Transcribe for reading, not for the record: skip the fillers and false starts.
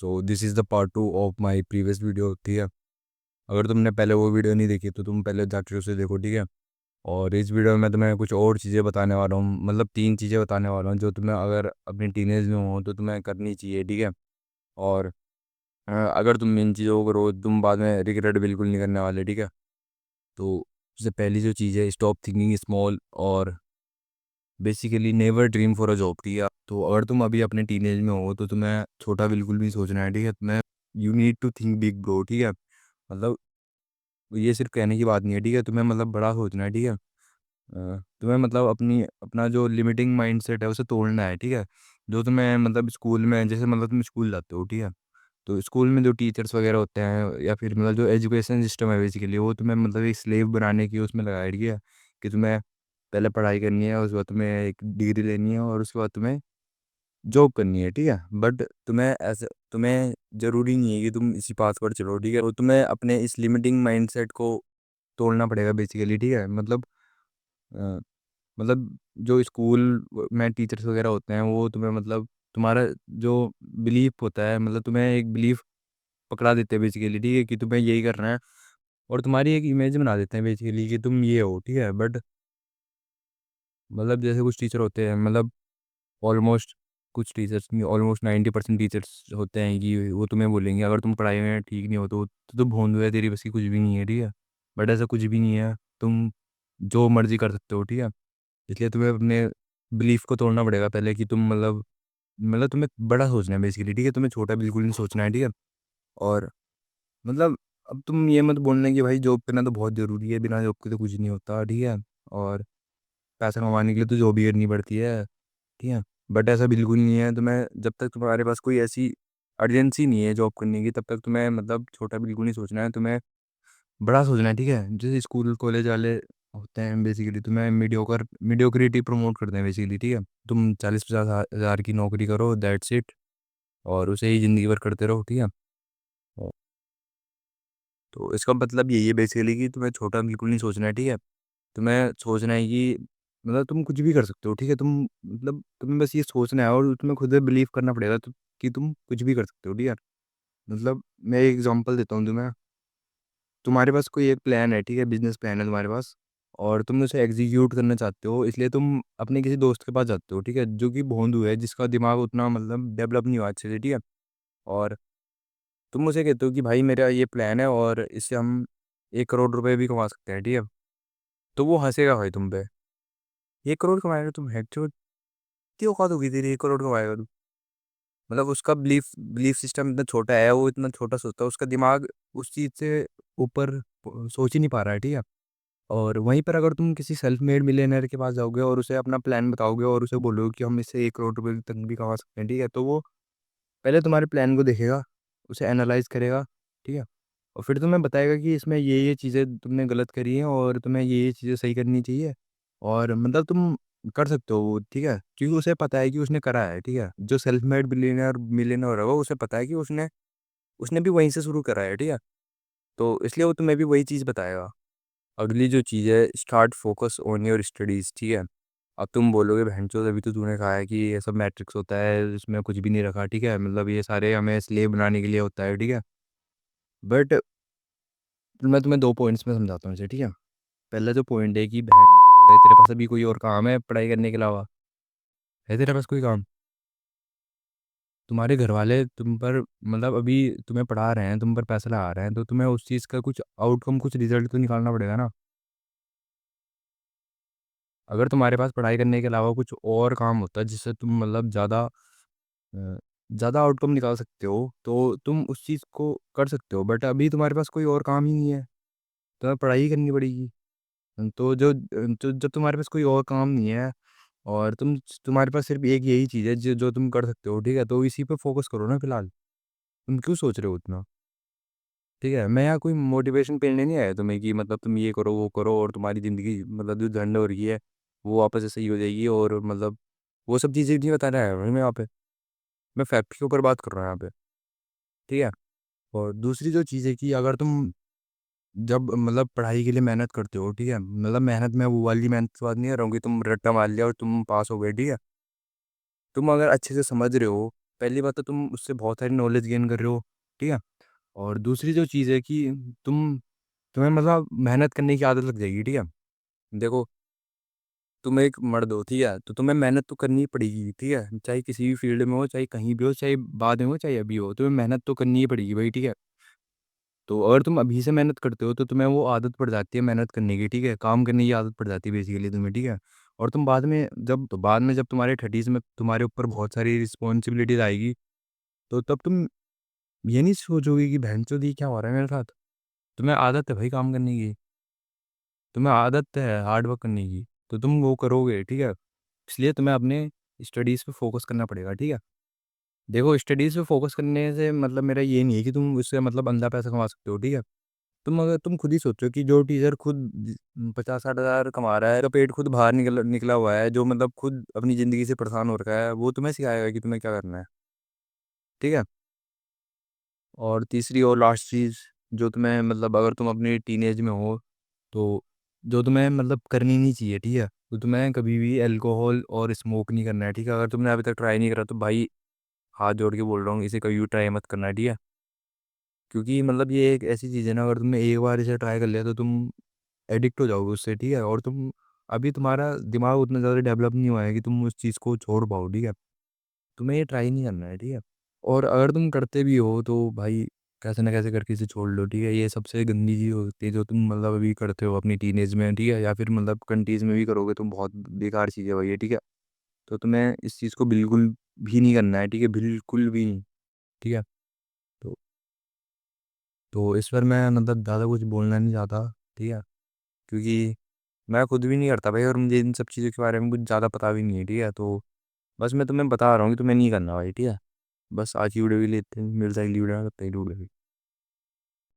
So this is the part 2 of my previous video, ठीक है। अगर तुमने पहले वो वीडियो नहीं देखी तो तुम पहले जाकर उसे देखो, ठीक है। और इस वीडियो में मैं तुम्हें कुछ और चीज़ें बताने वाला हूँ, मतलब 3 चीज़ें बताने वाला हूँ जो तुम्हें अगर अपनी टीनेज में हो तो तुम्हें करनी चाहिए, ठीक है। और अगर तुम इन चीज़ों को करो तुम बाद में रिग्रेट बिल्कुल नहीं करने वाले, ठीक है। तो सबसे पहली जो चीज़ है, स्टॉप थिंकिंग स्मॉल और basically never dream for a job, ठीक है। तो अगर तुम अभी अपने टीनेज में हो तो तुम्हें छोटा बिल्कुल भी सोचना है, ठीक है। तुम्हें you need to think big bro, ठीक है। मतलब ये सिर्फ कहने की बात नहीं है, ठीक है। तुम्हें मतलब बड़ा सोचना है, ठीक है। तुम्हें मतलब अपना जो लिमिटिंग माइंडसेट है उसे तोड़ना है, ठीक है। जो तुम्हें मतलब स्कूल में, जैसे मतलब तुम स्कूल जाते हो, ठीक है। तो स्कूल में जो टीचर्स वगैरह होते हैं या फिर मतलब जो एजुकेशन सिस्टम है बेसिकली, वो तुम्हें मतलब एक स्लेव बनाने की उसमें लगाया है, ठीक है। कि तुम्हें पहले पढ़ाई करनी है, उसके बाद तुम्हें एक डिग्री लेनी है और उसके बाद तुम्हें जॉब करनी है, ठीक है। बट तुम्हें ज़रूरी नहीं है कि तुम इसी पाथ पर चलो, ठीक है। तो तुम्हें अपने इस लिमिटिंग माइंडसेट को तोड़ना पड़ेगा बेसिकली, ठीक है। अ, मतलब जो स्कूल में टीचर्स वगैरह होते हैं वो तुम्हें मतलब तुम्हारा जो बिलीफ होता है, मतलब तुम्हें एक बिलीफ पकड़ा देते हैं बेसिकली, ठीक है, कि तुम्हें यही करना है। और तुम्हारी एक इमेज बना देते हैं बेसिकली कि तुम ये हो, ठीक है। बट मतलब जैसे कुछ टीचर होते हैं, मतलब ऑलमोस्ट कुछ टीचर्स नहीं, ऑलमोस्ट 90% टीचर्स होते हैं कि वो तुम्हें बोलेंगे अगर तुम पढ़ाई में ठीक नहीं हो तो भोंदू है, तेरी बस की कुछ भी नहीं है, ठीक है। बट ऐसा कुछ भी नहीं है, तुम जो मर्जी कर सकते हो, ठीक है। इसलिए तुम्हें अपने बिलीफ को तोड़ना पड़ेगा पहले कि तुम मतलब तुम्हें बड़ा सोचना है बेसिकली, ठीक है। तुम्हें छोटा बिल्कुल नहीं सोचना है, ठीक है। और मतलब अब तुम ये मत बोलना कि भाई जॉब करना तो बहुत ज़रूरी है, बिना जॉब के तो कुछ नहीं होता, ठीक है। और पैसा कमाने के लिए तो जॉब ही करनी पड़ती है, ठीक है। बट ऐसा बिल्कुल नहीं है। तुम्हें जब तक तुम्हारे पास कोई ऐसी अर्जेंसी नहीं है जॉब करने की, तब तक तुम्हें मतलब छोटा बिल्कुल नहीं सोचना है, तुम्हें बड़ा सोचना है, ठीक है। जैसे स्कूल कॉलेज वाले होते हैं बेसिकली तुम्हें मीडियोक्रिटी प्रमोट करते हैं बेसिकली, ठीक है। तुम 40-50 हज़ार की नौकरी करो, दैट्स इट, और उसे ही ज़िंदगी भर करते रहो, ठीक है। तो इसका मतलब यही है बेसिकली कि तुम्हें छोटा बिल्कुल नहीं सोचना है, ठीक है। तुम्हें सोचना है कि मतलब तुम कुछ भी कर सकते हो, ठीक है। तुम्हें बस ये सोचना है और तुम्हें खुद बिलीव करना पड़ेगा कि तुम कुछ भी कर सकते हो, ठीक है। मतलब मैं एक एग्जांपल देता हूँ तुम्हें। तुम्हारे पास कोई एक प्लान है, ठीक है, बिजनेस प्लान है तुम्हारे पास, और तुम उसे एग्जीक्यूट करना चाहते हो, इसलिए तुम अपने किसी दोस्त के पास जाते हो, ठीक है, जो कि भोंदू है, जिसका दिमाग उतना मतलब डेवलप नहीं हुआ अच्छे से, ठीक है। और तुम मुझे कहते हो कि भाई मेरा ये प्लान है और इससे हम 1 करोड़ रुपए भी कमा सकते हैं, ठीक है। तो वो हंसेगा भाई तुम पे। 1 करोड़ कमाएगा तुम, हेड चोट, इतनी औकात होगी तेरी, 1 करोड़ कमाएगा तू। मतलब उसका बिलीफ सिस्टम इतना छोटा है, वो इतना छोटा सोचता है, उसका दिमाग उस चीज़ से ऊपर सोच ही नहीं पा रहा है, ठीक है। और वहीं पर अगर तुम किसी सेल्फ मेड मिलियनर के पास जाओगे और उसे अपना प्लान बताओगे और उसे बोलोगे कि हम इससे 1 करोड़ रुपए तक भी कमा सकते हैं, ठीक है, तो वो पहले तुम्हारे प्लान को देखेगा, उसे एनालाइज करेगा, ठीक है। और फिर तुम्हें बताएगा कि इसमें ये चीज़ें तुमने गलत करी हैं और तुम्हें ये चीज़ें सही करनी चाहिए। और मतलब तुम कर सकते हो वो, ठीक है, क्योंकि उसे पता है कि उसने करा है, ठीक है। जो सेल्फ मेड बिलियनर मिलियनर होगा उसे पता है कि उसने उसने भी वहीं से शुरू करा है, ठीक है। तो इसलिए वो तुम्हें भी वही चीज़ बताएगा। अगली जो चीज़ है, start focus on your studies, ठीक है। अब तुम बोलोगे बहनचोद अभी तो तूने कहा है कि ये सब मैट्रिक्स होता है, इसमें कुछ भी नहीं रखा, ठीक है, मतलब ये सारे हमें स्लेव बनाने के लिए होता है, ठीक है। बट मैं तुम्हें 2 पॉइंट्स में समझाता हूँ इसे, ठीक है। पहला जो पॉइंट है कि बहन चोद है, तेरे पास अभी कोई और काम है पढ़ाई करने के अलावा? है तेरे पास कोई काम? तुम्हारे घर वाले तुम पर मतलब अभी तुम्हें पढ़ा रहे हैं, तुम पर पैसा लगा रहे हैं, तो तुम्हें उस चीज़ का कुछ आउटकम, कुछ रिजल्ट तो निकालना पड़ेगा ना। अगर तुम्हारे पास पढ़ाई करने के अलावा कुछ और काम होता है जिससे तुम मतलब ज़्यादा आउटकम निकाल सकते हो तो तुम उस चीज़ को कर सकते हो। बट अभी तुम्हारे पास कोई और काम ही नहीं है, तुम्हें पढ़ाई ही करनी पड़ेगी। जब तुम्हारे पास कोई और काम नहीं है और तुम्हारे पास सिर्फ एक यही चीज़ है जो जो तुम कर सकते हो, ठीक है, तो इसी पे फोकस करो ना फिलहाल। तुम क्यों सोच रहे हो उतना, ठीक है। मैं यहाँ कोई मोटिवेशन पेलने नहीं आया तुम्हें कि मतलब तुम ये करो वो करो और तुम्हारी ज़िंदगी मतलब जो झंड हो रही है वो वापस से सही हो जाएगी, और मतलब वो सब चीज़ें नहीं बता रहा है भाई मैं यहाँ पे। मैं फैक्ट के ऊपर बात कर रहा हूँ यहाँ पे, ठीक है। और दूसरी जो चीज़ है कि अगर तुम जब मतलब पढ़ाई के लिए मेहनत करते हो, ठीक है, मतलब मेहनत में वो वाली मेहनत की बात नहीं कर रहा हूँ कि तुम रट्टा मार लिया और तुम पास हो गए, ठीक है। तुम अगर अच्छे से समझ रहे हो पहली बात तो तुम उससे बहुत सारी नॉलेज गेन कर रहे हो, ठीक है। और दूसरी जो चीज़ है कि तुम तुम्हें मतलब मेहनत करने की आदत लग जाएगी, ठीक है। देखो, तुम एक मर्द हो, ठीक है, तो तुम्हें मेहनत तो करनी ही पड़ेगी, ठीक है, चाहे किसी भी फील्ड में हो, चाहे कहीं भी हो, चाहे बाद में हो, चाहे अभी हो, तुम्हें मेहनत तो करनी ही पड़ेगी भाई, ठीक है। तो अगर तुम अभी से मेहनत करते हो तो तुम्हें वो आदत पड़ जाती है मेहनत करने की, ठीक है, काम करने की आदत पड़ जाती है बेसिकली तुम्हें, ठीक है। और तुम बाद में जब तुम्हारे 30s में तुम्हारे ऊपर बहुत सारी रिस्पॉन्सिबिलिटीज आएगी, तो तब तुम ये नहीं सोचोगे कि बहनचोद ये क्या हो रहा है मेरे साथ। तुम्हें आदत है भाई काम करने की, तुम्हें आदत है हार्ड वर्क करने की, तो तुम वो करोगे, ठीक है। इसलिए तुम्हें अपने स्टडीज़ पे फोकस करना पड़ेगा, ठीक है। देखो, स्टडीज़ पे फोकस करने से मतलब मेरा ये नहीं है कि तुम उससे मतलब अंधा पैसा कमा सकते हो, ठीक है। तुम खुद ही सोचो कि जो टीचर खुद 50-60 हज़ार कमा रहा है, का पेट खुद बाहर निकला निकला हुआ है, जो मतलब खुद अपनी ज़िंदगी से परेशान हो रखा है, वो तुम्हें सिखाएगा कि तुम्हें क्या करना है, ठीक है। और तीसरी और लास्ट चीज़, जो तुम्हें मतलब अगर तुम अपनी टीनेज में हो, तो जो तुम्हें मतलब करनी नहीं चाहिए, ठीक है, तो तुम्हें कभी भी अल्कोहल और स्मोक नहीं करना है, ठीक है। अगर तुमने अभी तक ट्राई नहीं करा तो भाई हाथ जोड़ के बोल रहा हूँ, इसे कभी भी ट्राई मत करना, ठीक है। क्योंकि मतलब ये एक ऐसी चीज़ है ना, अगर तुमने एक बार इसे ट्राई कर लिया तो तुम एडिक्ट हो जाओगे उससे, ठीक है। और अभी तुम्हारा दिमाग उतना ज़्यादा डेवलप नहीं हुआ है कि तुम उस चीज़ को छोड़ पाओ, ठीक है। तुम्हें ये ट्राई नहीं करना है, ठीक है। और अगर तुम करते भी हो तो भाई कैसे ना कैसे करके इसे छोड़ लो, ठीक है। ये सबसे गंदी चीज़ होती है जो तुम मतलब अभी करते हो अपनी टीनेज में, ठीक है, या फिर मतलब कंटीज में भी करोगे तो बहुत बेकार चीज़ है भाई ये, ठीक है। तो तुम्हें इस चीज़ को बिल्कुल भी नहीं करना है, ठीक है, बिल्कुल भी नहीं, ठीक है। तो इस पर मैं मतलब ज़्यादा कुछ बोलना नहीं चाहता, ठीक है, क्योंकि मैं खुद भी नहीं करता भाई, और मुझे इन सब चीज़ों के बारे में कुछ ज़्यादा पता भी नहीं है, ठीक है। तो बस मैं तुम्हें बता रहा हूँ कि तुम्हें नहीं करना भाई, ठीक है। बस आज की वीडियो भी लेते हैं, मिलता है अगली वीडियो में, तब तक के लिए।